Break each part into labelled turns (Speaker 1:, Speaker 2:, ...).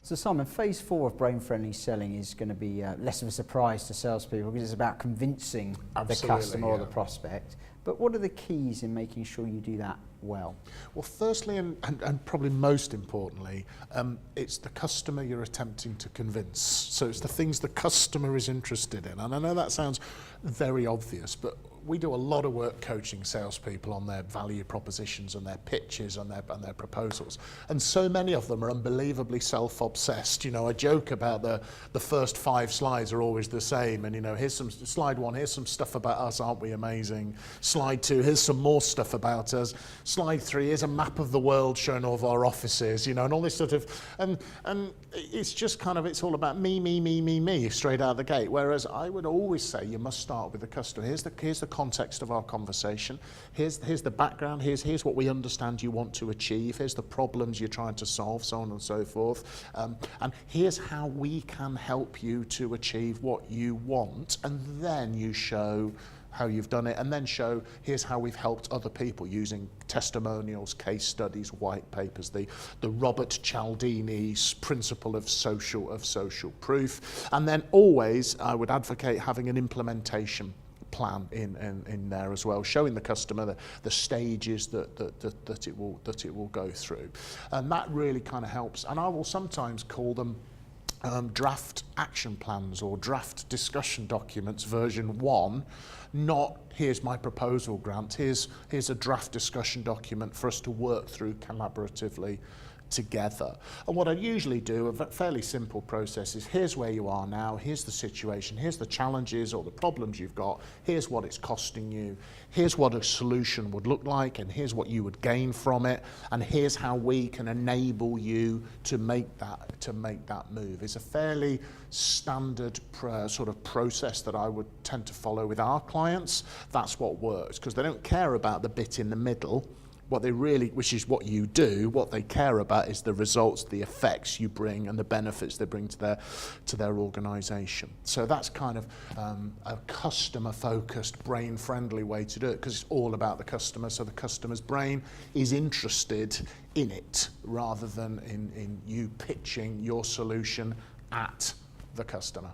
Speaker 1: So Simon, phase 4 of brain-friendly selling is going to be less of a surprise to salespeople because it's about convincing the customer or the prospect. But what are the keys in making sure you do that well?
Speaker 2: Well, firstly, and probably most importantly, it's the customer you're attempting to convince. So it's the things the customer is interested in. And I know that sounds very obvious, but we do a lot of work coaching salespeople on their value propositions and their pitches and their proposals. And so many of them are unbelievably self-obsessed. You know, I joke about the first 5 slides are always the same. And, you know, here's some, slide 1, here's some stuff about us, aren't we amazing? Slide 2, here's some more stuff about us. Slide 3, here's a map of the world showing all of our offices, you know, and all this sort of, and it's just kind of, it's all about me, straight out of the gate. Whereas I would always say you must start with the customer. Here's the context of our conversation. Here's the background. Here's what we understand you want to achieve. Here's the problems you're trying to solve, so on and so forth. And here's how we can help you to achieve what you want. And then you show how you've done it, and then show here's how we've helped other people using testimonials, case studies, white papers, the Robert Cialdini's principle of social proof. And then always I would advocate having an implementation plan in there as well, showing the customer the stages that it will go through, and that really kind of helps. And I will sometimes call them draft action plans or draft discussion documents version 1, not here's my proposal, Grant, here's a draft discussion document for us to work through collaboratively together. And what I usually do, a fairly simple process, is here's where you are now, here's the situation, here's the challenges or the problems you've got, here's what it's costing you, here's what a solution would look like, and here's what you would gain from it, and here's how we can enable you to make that move. It's a fairly standard sort of process that I would tend to follow with our clients. That's what works, because they don't care about the bit in the middle. What they really, which is what you do, what they care about is the results, the effects you bring, and the benefits they bring to their organisation. So that's kind of a customer-focused, brain-friendly way to do it, because it's all about the customer. So the customer's brain is interested in it, rather than in you pitching your solution at the customer.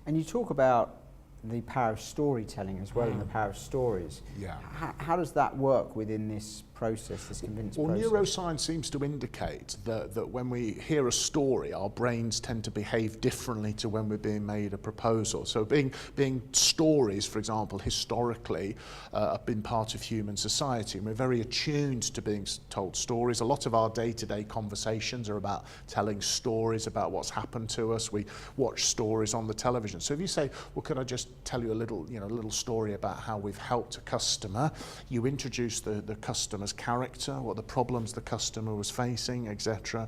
Speaker 1: And you talk about the power of storytelling as well, and the power of stories.
Speaker 2: Yeah.
Speaker 1: How does that work within this process, this convince process?
Speaker 2: Well, neuroscience seems to indicate that when we hear a story, our brains tend to behave differently to when we're being made a proposal. So being stories, for example, historically have been part of human society, and we're very attuned to being told stories. A lot of our day-to-day conversations are about telling stories about what's happened to us. We watch stories on the television. So if you say, well, could I just tell you a little story about how we've helped a customer, you introduce the customer's character, what the problems the customer was facing, etc.,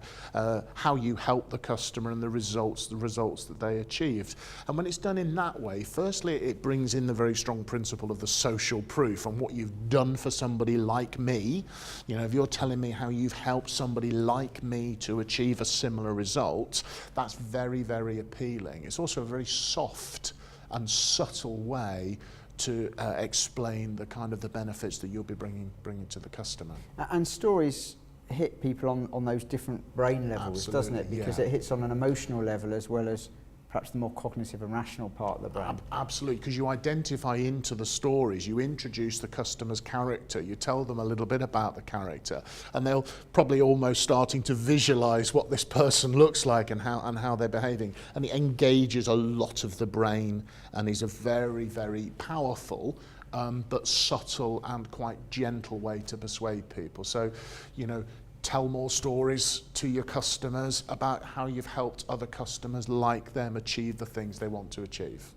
Speaker 2: how you help the customer, and the results that they achieved. And when it's done in that way, firstly, it brings in the very strong principle of the social proof and what you've done for somebody like me. You know, if you're telling me how you've helped somebody like me to achieve a similar result, that's very, very appealing. It's also a very soft and subtle way to explain the kind of the benefits that you'll be bringing to the customer.
Speaker 1: And stories hit people on those different brain levels,
Speaker 2: Absolutely,
Speaker 1: doesn't it? Because it hits on an emotional level as well as perhaps the more cognitive and rational part of the brain.
Speaker 2: Absolutely, because you identify into the stories, you introduce the customer's character, you tell them a little bit about the character, and they'll probably almost starting to visualize what this person looks like and how they're behaving. And it engages a lot of the brain and is a very, very powerful but subtle and quite gentle way to persuade people. So, you know, tell more stories to your customers about how you've helped other customers like them achieve the things they want to achieve.